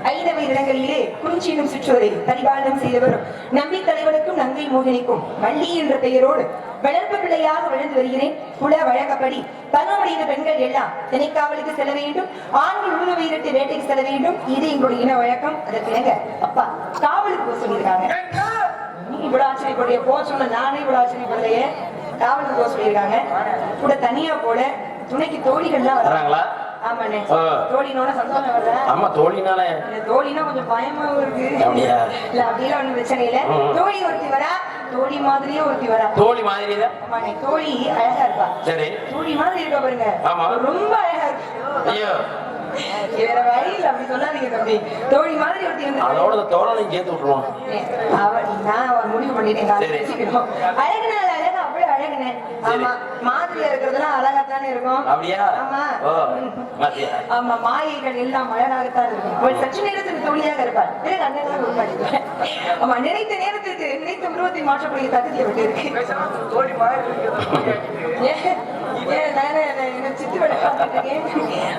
ஐந்தவை இடங்களிலே குறிஞ்சி என்னும் சிற்றோரை பரிபாலனம் செய்தவரும் நம்பி தலைவனுக்கும் கங்கை மோகினிக்கும் வள்ளி என்ற பெயரோடு வளர்ப்பு பிள்ளையாக வளர்ந்து வருகிறேன். குல வழக்கப்படி பருவமடைந்த பெண்கள் எல்லாம் திணைக்காவலுக்கு செல்ல வேண்டும், ஆண்கள் உழுது வயிறட்டு வேட்டைக்கு செல்ல வேண்டும். இது எங்களுடைய இன வழக்கம். அதற்கு அப்பா காவலுக்கு போக சொல்லியிருக்காங்க. நீ இவ்வளவு ஆச்சரியப்படுறிய போக சொன்ன, நானே இவ்வளவு ஆச்சரியப்படுறையே. காவலுக்கு போக சொல்லியிருக்காங்க. கூட தனியா போல துணைக்கு தோழிகள்லாம் வர்றாங்களா? ஆமாண்ணே, தோழினோட சந்தோஷம் வரல. ஆமா, தோழினால தோழினா கொஞ்சம் பயமாவும் இருக்கு. இல்ல அப்படிலாம் ஒண்ணும் பிரச்சனை இல்ல. தோழி ஒருத்தி வரா, தோழி மாதிரியே ஒருத்தி வரா. தோழி மாதிரி தான். ஆமாண்ணே, தோழி அழகா இருப்பா. சரி, தோழி மாதிரி இருக்க பாருங்க. ஆமா, ரொம்ப அழகா இருக்கு. ஐயோ, வேற வழியில் அப்படி சொல்லாதீங்க தம்பி. தோழி மாதிரி ஒருத்தி வந்து அதோட தோழனையும் சேர்த்து விட்டுருவோம். நான் முடிவு பண்ணிட்டேன். அழகுனால அழகா அவ்வளவு அழகுனே. ஆமா, மாதிரியா இருக்கிறதுலாம் அழகாத்தானே இருக்கும். அப்படியா? ஆமா ஆமா, மாயைகள் எல்லாம் அழகாகத்தான் இருக்கும். ஒரு சற்று நேரத்துக்கு தோழியாக இருப்பாள். ஆமா, நினைத்த நேரத்திற்கு நினைத்த உருவத்தை மாற்றக்கூடிய தகுதியை விட்டு இருக்கு.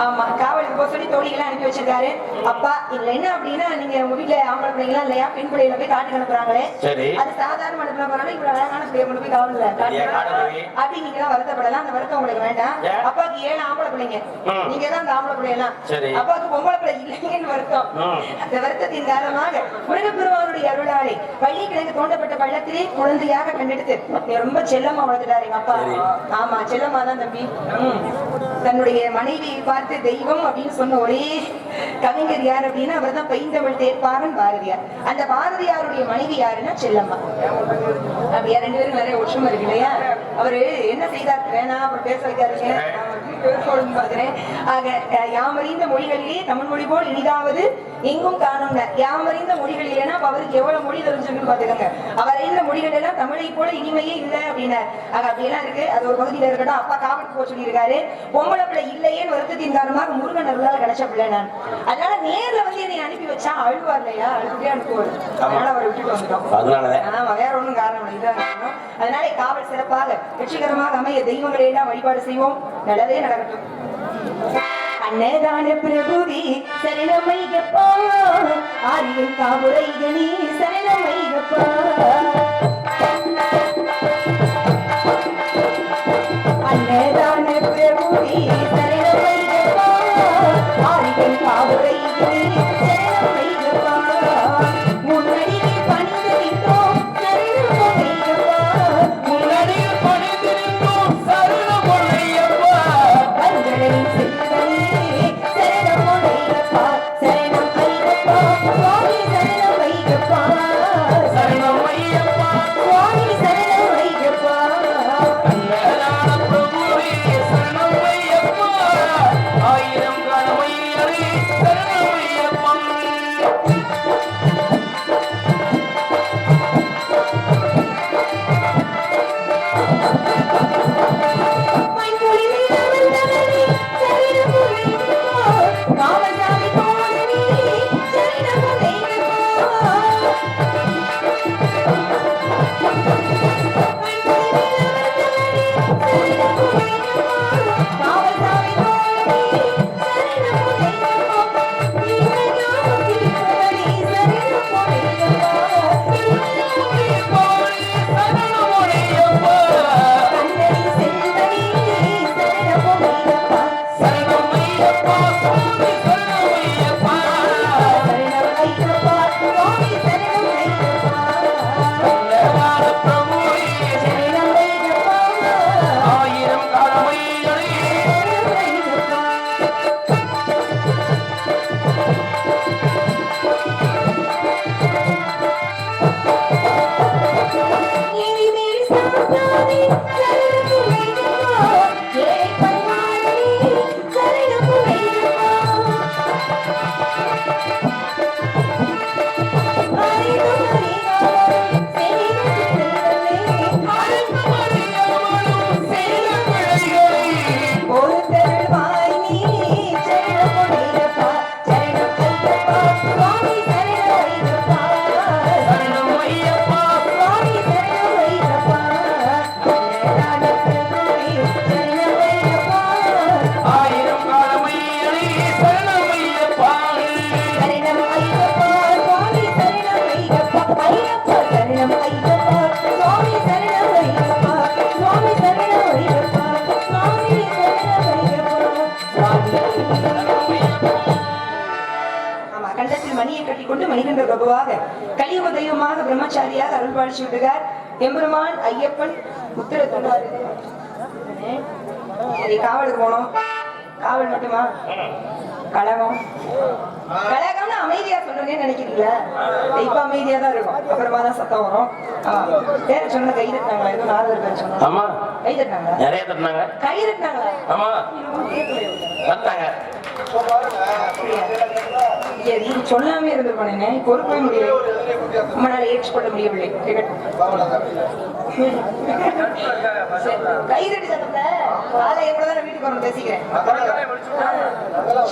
ஆமா, காவலுக்கு போக சொல்லி தோழிகளை அனுப்பி வச்சிருக்காரு. அப்பா இல்ல என்ன அப்படின்னா, நீங்க உங்க வீட்டுல ஆம்பளை பிள்ளைங்களா இல்லையா, பெண் பிள்ளைகளை போய் காட்டுக்கு அனுப்புறாங்களே, அது சாதாரண அனுப்புற போறாங்க. இவ்வளவு அழகான பிள்ளைய கொண்டு போய் காவல் அப்படி நீங்க தான் வருத்தப்படலாம். அந்த வருத்தம் உங்களுக்கு வேண்டாம். அப்பாக்கு 7 ஆம்பளை பிள்ளைங்க, நீங்க தான் அந்த ஆம்பளை பிள்ளைலாம். அப்பாவுக்கு பொம்பளை பிள்ளை இல்லைங்கன்னு வருத்தம். அந்த வருத்தத்தின் காரணமாக முருகப்பெருமானுடைய அருளாலே பள்ளி கிழங்கு தோண்டப்பட்ட பள்ளத்திலே குழந்தையாக கண்டெடுத்து ரொம்ப செல்லமா வளர்த்துட்டாரு எங்க அப்பா. ஆமா, செல்லமா தான் தம்பி. தன்னுடைய மனைவியை பார்த்து தெய்வம் அப்படின்னு சொன்ன ஒரே கவிஞர் யார் அப்படின்னா, அவர் தான் பைந்தமிழ் தேர்ப்பாகன் பாரதியார். அந்த பாரதியாருடைய மனைவி யாருன்னா செல்லம்மா. அப்படியா, 2 பேரும் நிறைய ஒற்றுமை இருக்கு இல்லையா? அவரு என்ன செய்தார் வேணாம், அப்புறம் பேச வைக்காருங்க. யாமறிந்த மொழிகளிலே தமிழ் மொழி போல் இனிதாவது எங்கும் காணும். யாமறிந்த மொழிகளிலேனா அவருக்கு எவ்வளவு மொழி தெரிஞ்சுன்னு பாத்துக்கோங்க. அவர் அறிந்த மொழிகள் எல்லாம் தமிழை போல இனிமையே இல்லை அப்படின்னார். அப்படியெல்லாம் இருக்கு. அது ஒரு பகுதியில இருக்கட்டும். அப்பா காவலுக்கு போக சொல்லியிருக்காரு. பொம்பளை பிள்ளை இல்லையேன்னு வருத்தத்தின் காரணமாக முருகன் அருளால் கிடைச்ச பிள்ளை நான். அதனால நேர்ல வந்து என்னை அனுப்பி வச்சா அழுவா இல்லையா, அழுதுட்டே அனுப்புவாரு. அதனால அவரை விட்டுட்டு வந்துட்டோம். ஆமா, வேற ஒண்ணும் காரணம் இல்லை, இதான் காரணம். அதனால காவல் சிறப்பாக வெற்றிகரமாக அமைய தெய்வங்களை எல்லாம் வழிபாடு செய்வோம். நல்லதே நடக்கட்டும். அன்னதான பிரபுவி சரணமையப்பா, ஆரியின் காவுரைகனி சரணமையப்பா. அன்னதான பிரபுவி சரணமையப்பா, ஆரியின் காவுரைகனி சரணமையப்பா. முன்னடியில் பணிந்து நின்றோம் சரணமையப்பா, முன்னடியில் பணிந்து நின்றோம் சரணமையப்பா. கண்களின் செல்வனே சரணமையப்பா, சரணமையப்பா, சுவாமி சரணமையப்பா, சரணமையப்பா, சுவாமி சரணமையப்பா. அன்னதான பிரபுவே சரணமையப்பா, ஆயிரம் கணமையரே சரணமையப்பா. ஐயப்பா, சரணம் ஐயப்பா. கொண்டு மணிகண்ட பிரபுவாக கலியுக தெய்வமாக பிரம்மச்சாரியாக அருள் பாலிச்சு விட்டுகார் எம்பெருமான் ஐயப்பன் உத்தர தொண்டாரு. சரி, காவலுக்கு போனோம். காவல் மட்டுமா? கழகம் கழகம்னு அமைதியா சொல்றேன்னு நினைக்கிறீங்களா? இப்ப அமைதியா தான் இருக்கும், அப்புறமா தான் சத்தம் வரும். பேர சொன்ன கை தட்டினாங்களா? எதுவும் 4 பேர் சொன்னாங்க. ஆமா, கை தட்டினாங்களா? நிறைய தட்டினாங்க. கை தட்டினாங்களா? ஆமா, தட்டாங்க. இது சொல்லாமே இருந்திருப்பானே, பொறுப்பே முடியல, நம்மளால ஏற்றுக்கொள்ள முடியவில்லை. கை தட்டி சத்தத்தை காலை எவ்வளவுதான் வீட்டுக்கு வரணும் பேசிக்கிறேன்.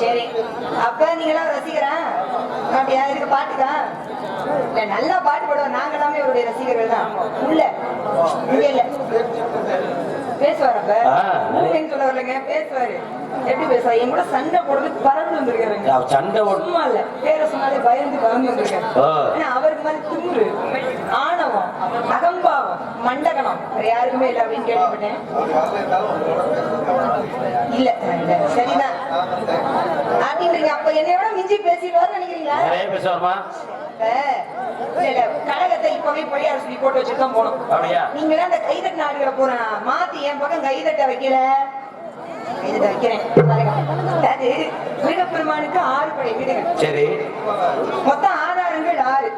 சரி, அப்ப நீங்க எல்லாம் ரசிகரா? அப்படியா? இதுக்கு பாட்டுக்கா? இல்ல, நல்லா பாட்டு பாடுவோம். நாங்க எல்லாமே அவருடைய ரசிகர்கள் தான். உள்ள இங்க இல்ல பேசுவார். அப்ப சொல்ல வரலங்க, பேசுவாரு. எப்படி பேசுவாரு? என் கூட சண்டை போடுறது பறந்து வந்திருக்காருங்க. சண்டை சும்மா இல்ல, பேரை சொன்னாலே பயந்து பறந்து வந்திருக்காரு. ஆனா அவருக்கு மாதிரி திமுரு, ஆணவம், அகம்பாவம், மண்டகணம் வேற யாருக்குமே இல்லை அப்படின்னு கேள்விப்பட்டேன். இல்ல சரிதான் அப்படின்றீங்க. அப்ப என்னையோட மிஞ்சி பேசிடுவாரு நினைக்கிறீங்களா? நிறைய பேசுவாருமா. கழகத்தை இப்பவே பொய்யாரு சொல்லி போட்டு வச்சுட்டு தான் போனோம். நீங்க அந்த கைதட்டு நாடுகளை போற மாத்தி என் பக்கம் கைதட்ட வைக்கல. கைதட்ட வைக்கிறேன். அது வீரப்பெருமானுக்கு 6 படை வீடுகள். சரி, மொத்தம் ஆதாரங்கள் 6.